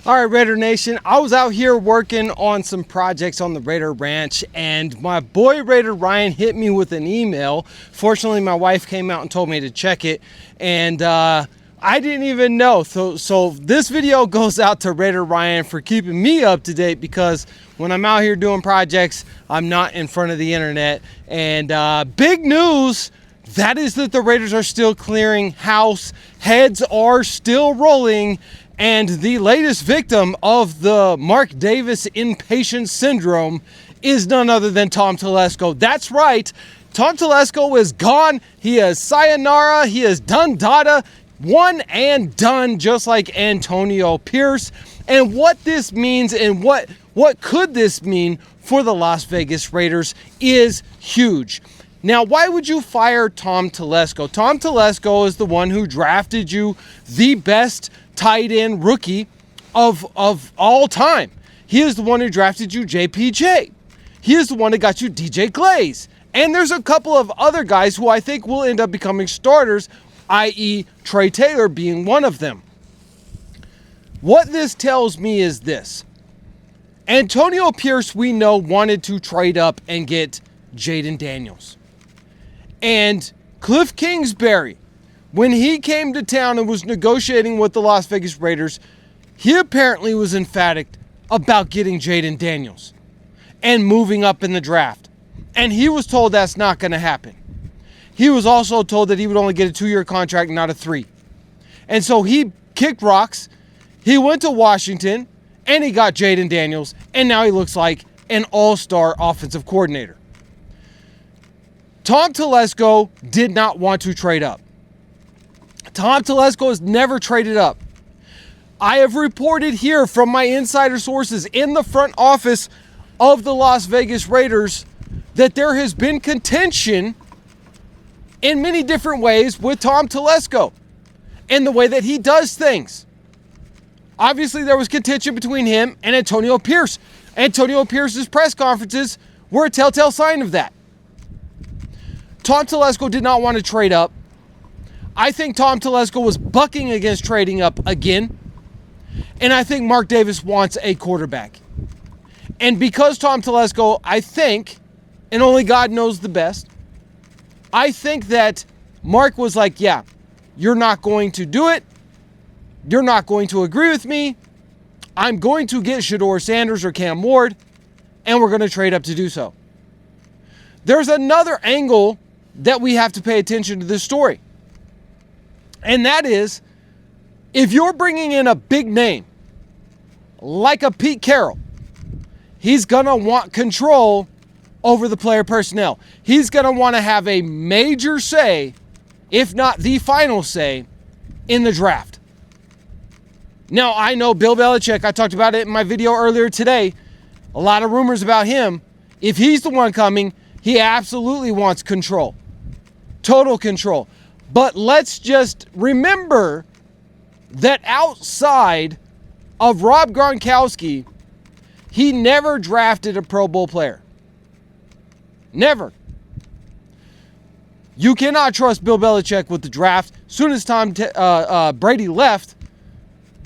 All right, Raider Nation, I was out here working on some projects on the Raider Ranch, and my boy Raider Ryan hit me with an email. Fortunately, my wife came out and told me to check it, and I didn't even know. So this video goes out to Raider Ryan for keeping me up to date, because when I'm out here doing projects, I'm not in front of the internet. And big news, that is that the Raiders are still clearing house. Heads are still rolling. And the latest victim of the Mark Davis impatience syndrome is none other than Tom Telesco. That's right. Tom Telesco is gone. He is sayonara. He is done data. One and done, just like Antonio Pierce. And what this means and what could this mean for the Las Vegas Raiders is huge. Now, why would you fire Tom Telesco? Tom Telesco is the one who drafted you the best tight end rookie of all time. He is the one who drafted you JPJ. He is the one that got you DJ Glaze. And there's a couple of other guys who I think will end up becoming starters, i.e. Trey Taylor being one of them. What this tells me is this. Antonio Pierce, we know, wanted to trade up and get Jayden Daniels. And Cliff Kingsbury, when he came to town and was negotiating with the Las Vegas Raiders, he apparently was emphatic about getting Jayden Daniels and moving up in the draft. And he was told that's not going to happen. He was also told that he would only get a 2-year contract, not a 3. And so he kicked rocks. He went to Washington and he got Jayden Daniels. And now he looks like an all-star offensive coordinator. Tom Telesco did not want to trade up. Tom Telesco has never traded up. I have reported here from my insider sources in the front office of the Las Vegas Raiders that there has been contention in many different ways with Tom Telesco and the way that he does things. Obviously, there was contention between him and Antonio Pierce. Antonio Pierce's press conferences were a telltale sign of that. Tom Telesco did not want to trade up. I think Tom Telesco was bucking against trading up again. And I think Mark Davis wants a quarterback. And because Tom Telesco, I think, and only God knows the best, I think that Mark was like, yeah, you're not going to do it. You're not going to agree with me. I'm going to get Shedeur Sanders or Cam Ward, and we're going to trade up to do so. There's another angle that we have to pay attention to this story. And that is, if you're bringing in a big name, like a Pete Carroll, he's going to want control over the player personnel. He's going to want to have a major say, if not the final say, in the draft. Now, I know Bill Belichick, I talked about it in my video earlier today, a lot of rumors about him. If he's the one coming, he absolutely wants control. Total control. But let's just remember that outside of Rob Gronkowski, he never drafted a Pro Bowl player. Never. You cannot trust Bill Belichick with the draft. As soon as Tom Brady left,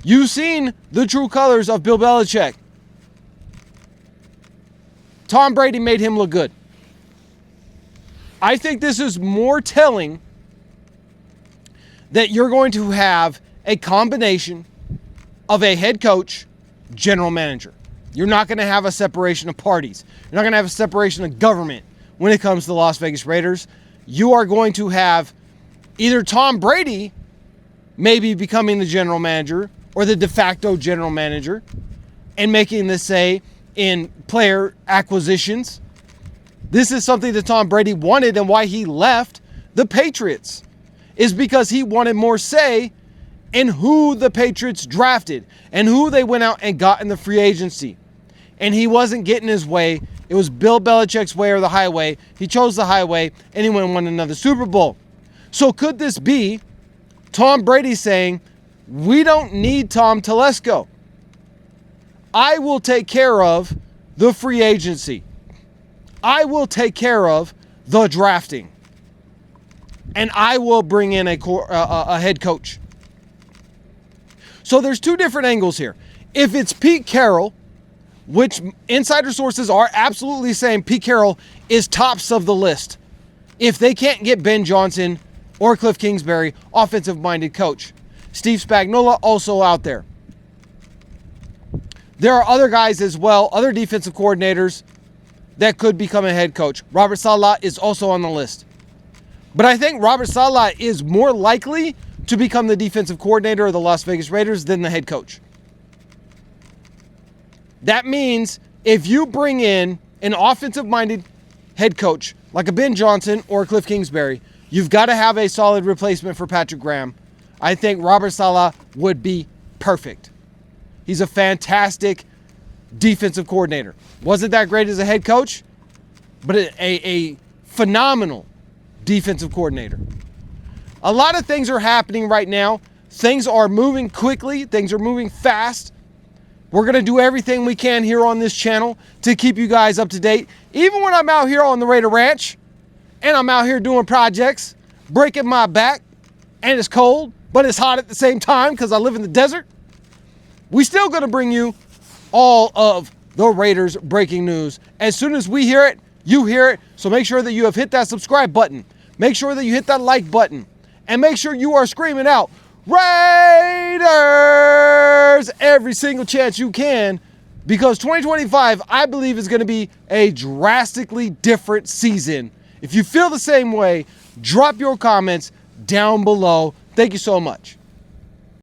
you've seen the true colors of Bill Belichick. Tom Brady made him look good. I think this is more telling that you're going to have a combination of a head coach, general manager. You're not going to have a separation of parties. You're not going to have a separation of government when it comes to the Las Vegas Raiders. You are going to have either Tom Brady maybe becoming the general manager or the de facto general manager and making the say in player acquisitions. This is something that Tom Brady wanted, and why he left the Patriots is because he wanted more say in who the Patriots drafted and who they went out and got in the free agency. And he wasn't getting his way. It was Bill Belichick's way or the highway. He chose the highway, and he went and won another Super Bowl. So could this be Tom Brady saying, we don't need Tom Telesco. I will take care of the free agency. I will take care of the drafting. And I will bring in a head coach. So there's two different angles here. If it's Pete Carroll, which insider sources are absolutely saying Pete Carroll is tops of the list, if they can't get Ben Johnson or Cliff Kingsbury, offensive-minded coach. Steve Spagnuolo also out there. There are other guys as well, other defensive coordinators that could become a head coach. Robert Saleh is also on the list. But I think Robert Saleh is more likely to become the defensive coordinator of the Las Vegas Raiders than the head coach. That means if you bring in an offensive-minded head coach like a Ben Johnson or a Cliff Kingsbury, you've got to have a solid replacement for Patrick Graham. I think Robert Saleh would be perfect. He's a fantastic defensive coordinator. Wasn't that great as a head coach, but a phenomenal defensive coordinator. A lot of things are happening right now. Things are moving quickly. Things are moving fast. We're going to do everything we can here on this channel to keep you guys up to date. Even when I'm out here on the Raider Ranch and I'm out here doing projects, breaking my back, and it's cold, but it's hot at the same time because I live in the desert, we still going to bring you all of the Raiders breaking news. As soon as we hear it, you hear it. So make sure that you have hit that subscribe button. Make sure that you hit that like button. And make sure you are screaming out, Raiders, every single chance you can, because 2025, I believe, is going to be a drastically different season. If you feel the same way, drop your comments down below. Thank you so much.